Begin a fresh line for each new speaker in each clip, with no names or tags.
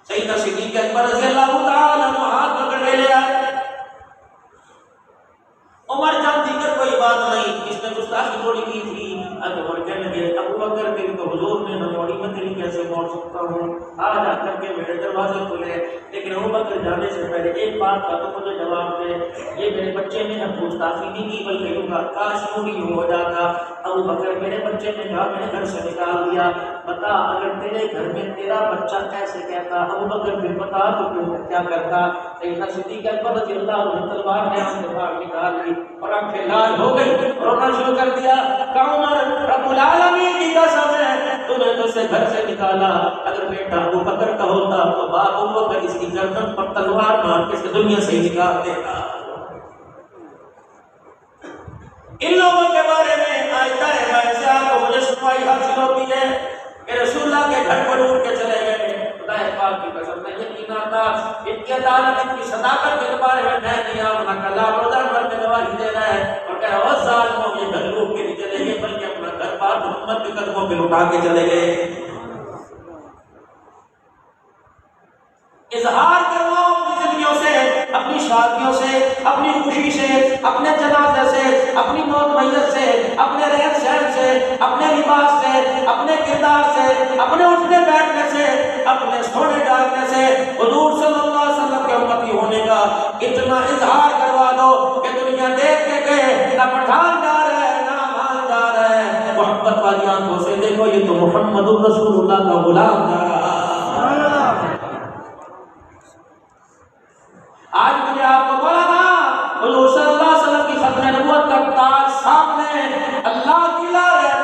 سیدنا صدیق اکبر رضی اللہ تعالی عنہ ہاتھ پکڑ کے لے آئے. عمر جب دیگر کوئی بات نہیں، اس نے گستاخی تھوڑی کی تھی. عمر کہنے لگے ابو بکر تیری تو حضور نے نموڑی میں تیری کیسے موڑ سکتا ہوں، آج آ کر کے میرے دروازے کھلے. لیکن ابو بکر جانے سے پہلے ایک بات کا تو مجھے جواب دے، یہ میرے بچے نے اب گستاخی نہیں کی بلکہ یوں کہا کاش یوں ہی ہو جاتا. ابو بکر میرے بچے نے کہا میں نے گھر سے نکال دیا، بتا اگر تیرے گھر میں تیرا بچہ کیسے کہتا. ابو بکر پھر بتا تو کیا کرتا. سیدنا صدیق اکبر رضی اللہ عنہ تلوار نے ہم سے باہر نکال لی اور آنکھیں لال ہو گئی، رونا شروع کر دیا. کہا عمر رب العالمین کی قسم ہے تو نے تو سے گھر سے نکالا، اگر بیٹا ابو بکر کا ہوتا تو باپ ابو بکر اس کی گردن پر تلوار مار کے اس دنیا سے ہی نکال دیتا. ان لوگوں کے بارے میں آیتہ مائدہ کو مجھے سنوائی حاصل ہوتی ہے کہ رسول اللہ کے گھر پر اٹھ کے چلے گئے. خدا پاک کی قسم میں یقین آتا ان کی عدالت ان کی صداقت کے بارے میں میں نہیں آؤں نہ کلا روزہ بھر میں گواہی دے رہا ہے اور کہہ رہا ظالموں یہ گھر لوٹ کے نہیں چلے گئے بلکہ اپنا گھر بار محمد کے قدموں پہ لٹا کے چلے گئے. اظہار کرواؤ اپنی زندگیوں سے، اپنی شادیوں سے، اپنی خوشی سے، اپنے جنازے سے، اپنی موت میت سے، اپنے رہن سہن سے، اپنے لباس سے، اپنے کردار سے، اپنے اٹھنے بیٹھنے سے، اپنے سونے جاگنے سے حضور صلی اللہ علیہ وسلم کے امتی ہونے کا اتنا اظہار کروا دو کہ دنیا دیکھ کے کہے نہ پٹھان جا رہا ہے نہ مان جا رہا ہے، محبت والی آنکھوں سے دیکھو یہ تو محمد الرسول اللہ کا غلام جا رہا ہے. آج مجھے آپ کو بولا نا حضور صلی اللہ علیہ وسلم کی ختم نبوت کا تاج سامنے، اللہ کی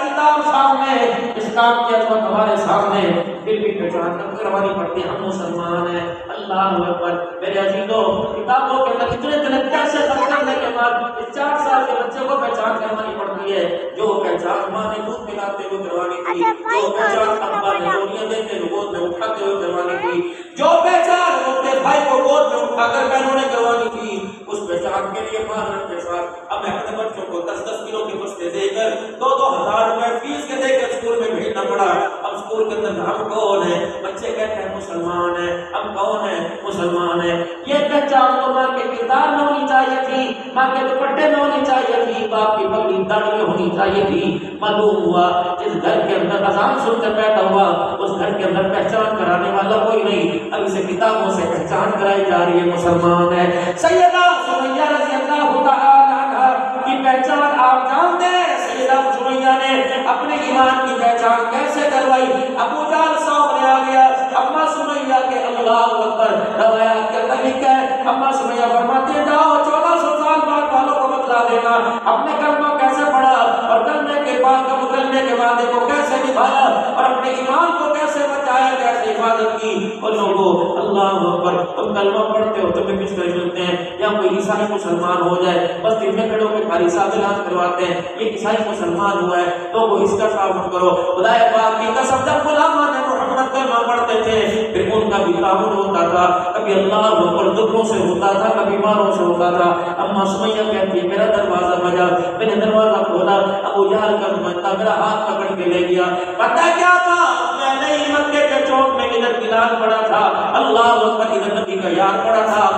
کتاب سامنے، اس کام کی عظمت ہمارے سامنے، پھر بھی پہچان کروانی پڑتی ہے ہم مسلمان ہیں. اللہ اکبر. میرے عزیزو کتابوں کے اندر اتنے دن کیسے ختم کرنے کے بعد اس 4 سال کے بچے کو پہچان کروانی پڑتی ہے. جو پہچان ماں نے دودھ پلاتے ہوئے کروانی تھی، جو پہچان ابا نے گولیاں دیتے ہوئے گود میں اٹھاتے ہوئے کروانی تھی، جو پہچان اپنے بھائی کو گود میں اٹھا کر بہنوں نے کروانی تھی، اس پہچان کے لیے مہارت کے ساتھ اب میں اپنے بچوں کو 10-10 کلو کے بستے دے کر 2-2 ہزار روپے فیس کے دے کر اسکول میں بھیجنا پڑا. اب اسکول کے اندر ہم کون ہیں؟ بچے کہتے ہیں مسلمان ہیں. ہم کون ہیں؟ مسلمان ہیں. یہ پہچان تو ماں کے کردار میں ہونی چاہیے تھی، ماں کے دوپٹے میں ہونی چاہیے تھی، باپ کی پگڑی داڑھی میں ہونی چاہیے تھی. معلوم ہوا جس گھر کے اندر اذان سن کر پیدا ہوا اس گھر کے اندر پہچان کرانے والا کوئی نہیں. اب اسے کتابوں سے پہچان کرائی جا رہی ہے مسلمان ہے. سیدہ سمیہ رضی اللہ تعالی عنہا کی پہچان آپ جانتے ہیں. سیدہ سمیہ نے اپنے ایمان کی پہچان کیسے کروائی؟ ابو جہل سامنے آ گیا، اما سمیہ کے اللہ اکبر روایات کے اندر لکھا ہے اما سمیہ فرماتے جاؤ 1400 سال بعد والوں کو بتلا دینا اپنے کلمہ کیسے پڑھا اور کلمے کے بعد کلمے کے وعدے کو کیسے نبھایا اور اپنے ایمان کو کیسے بچایا، کیسے حفاظت کی. ان لوگوں اللہ اکبر تم کلمہ پڑھتے ہو تمہیں کس طرح ملتے ہیں؟ یا کوئی عیسائی مسلمان ہو جائے بس دن میں کھڑوں میں کھاری صاحب اعلان کرواتے ہیں یہ عیسائی مسلمان ہوا ہے تو وہ اس کا تعاون کرو. خدا پاک کی قسم جب غلامان نے محمد کلمہ پڑھتے تھے پھر ان کا بھی تعاون ہوتا تھا، کبھی اللہ اکبر دکھوں سے ہوتا تھا کبھی ماروں سے ہوتا تھا. اما سمیہ کہتی ہے میرا دروازہ بجا، میں نے دروازہ کھولا، ابو جہل کا نمائندہ میرا ہاتھ پکڑ کے لے گیا. پتہ کیا تھا؟ میں نہیں مکے کے چوک میں ادھر بلال پڑا تھا، اللہ اکبر ادھر نبی کا یار پڑا تھا.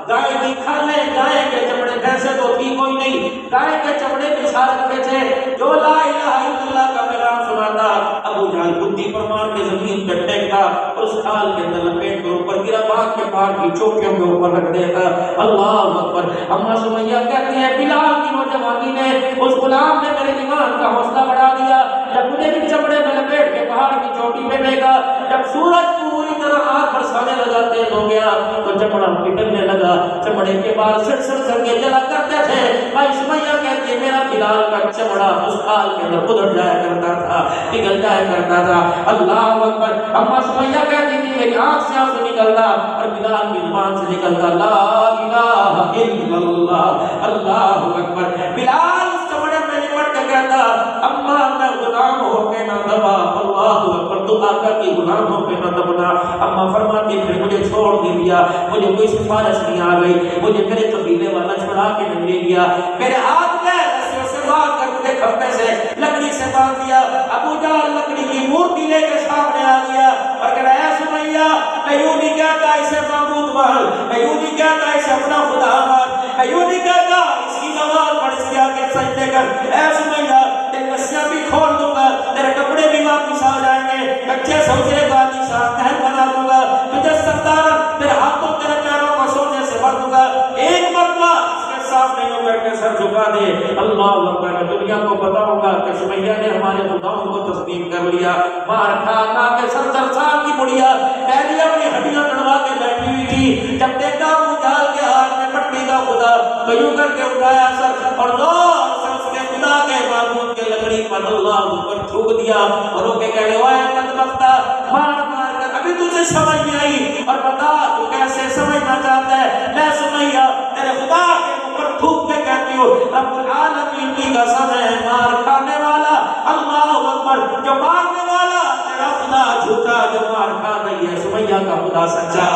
گائے کی کھالے گائے کے چمڑے بھینسے تو تھی کوئی نہیں، گائے کے چمڑے بچھا رکھے تھے. جو لا الہ الا اللہ کا پیغام سناتا ابو جہل بدھی پر مار کے زمین پہ پھینکتا اور اس کھال کے اندر لپیٹ کر اوپر گرا باغ کے پار کی چوکیوں کے اوپر رکھ دیتا. اللہ اکبر. اما سمیہ کہتی ہے بلال کی نوجوانی نے اس غلام نے میرے ایمان کا حوصلہ بڑھا دیا. جب مجھے بھی چمڑے میں لپیٹ کے پہاڑ کی چوٹی پہ پھینکا، جب سورج پوری طرح آگ برسانے لگا تیز ہو گیا تو چمڑا پگھلنے لگا، چمڑے کے بال سڑ سڑ کر کے جلا کرتے تھے. بھائی سمیہ کہتی ہے میرا بلال کا چمڑا اس کھال کے اندر ادھر جایا کرتا تھا، پگھل جایا کرتا تھا. اللہ اکبر. اما سمیہ کہتی تھی میری آنکھ سے آنسو نکلتا اور بلال کی زبان سے نکلتا لا الہ الا اللہ. اللہ اکبر. بلال اس چمڑے میں لپٹ کے کہتا اما میں غلام ہو کے نہ دبا، اللہ اکبر تو آقا کی غلام ہو کے نہ دبنا. اما فرماتی پھر مجھے چھوڑ دیا، مجھے کوئی سفارش نہیں آ گئی، مجھے میرے قبیلے والا چھڑا کے نہیں لے گیا، میرے ہاتھ میں رسیوں سے باندھ کر مجھے کھمبے سے لکڑی سے باندھ دیا. ابو جہل لکڑی کی مورتی لے کے سامنے آ گیا اور کہہ رہا ہے سمیہ میں یوں نہیں کہہ کہتا اسے معبود مان، میں یوں نہیں کہتا اسے اپنا خدا مان، میں یوں نہیں کہتا اس کی نماز پڑھ اس کے آگے سجدے کر۔ اے سمیہ تیری رسیاں بھی کھول دوں گا، تیرے کپڑے بھی واپس آ جائیں گے، کچے سوچے کا نشان محل بنا دوں گا، تجھے سردار تیرے ہاتھوں تیرے پیروں کو سونے سے بھر دوں گا۔ ایک مرتبہ اس کے سامنے یوں کر کے سر جھکا دے، اللہ اکبر، میں دنیا کو بتاؤں گا کہ سمیہ نے ہمارے خداؤں کو تسلیم کر لیا۔ مار کھا کھا کے 70 سال کی بڑھیا پہلے اپنی ہڈیاں تڑوا کے بیٹھی ہوئی تھی، جب دیکھا اجال کے ہاتھ میں پٹی کا خدا تو یوں کر کے اٹھایا سر اور زور سے اس کے خدا کے معبود کے لکڑی پر اللہ اوپر تھوک دیا اور وہ کہ کہنے اوے بدبختہ، مار مار کر ابھی تجھے سمجھ نہیں آئی، اور بتا تو کیسے سمجھنا چاہتا ہے؟ میں سمیہ تیرے خدا کے اوپر تھوک کے کہتی ہوں رب العالمین کی قسم ہے، مار کھانے والا اللہ اکبر، جو مارنے والا تیرا خدا جھوٹا، جو مار کھا رہی ہے سمیہ کا خدا سچا۔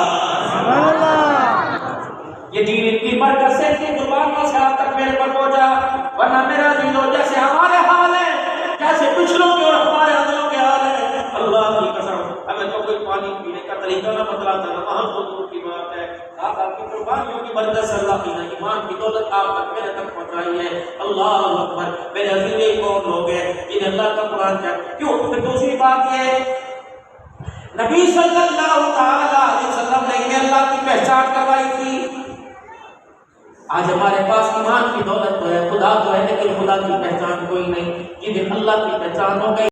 سبحان اللہ۔ یہ دین ان کی برکت سے تھی، قربانیوں سے آپ تک میرے پر پہنچا، ورنہ میرا دینوں جیسے ہمارے حال ہے، جیسے پچھلوں کے اور ہمارے اگلوں کے حال ہے، اللہ کی قسم ہمیں تو کوئی پانی پینے کا طریقہ نہ بتلاتا، نہ وہاں تو دور کی بات ہے۔ آپ کی قربانیوں کی برکت سے اللہ کی ایمان کی دولت آپ تک میرے تک پہنچائی ہے۔ اللہ اکبر۔ میرے عزیز کون لوگ ہیں جنہیں اللہ کا قرآن چاہتے کیوں؟ پھر دوسری بات یہ نبی صلی اللہ علیہ وسلم نے انہیں اللہ کی پہچان کروائی تھی۔ آج ہمارے پاس ایمان کی دولت تو ہے، خدا تو ہے، لیکن خدا کی پہچان کوئی نہیں۔ جن دن اللہ کی پہچان ہو گئی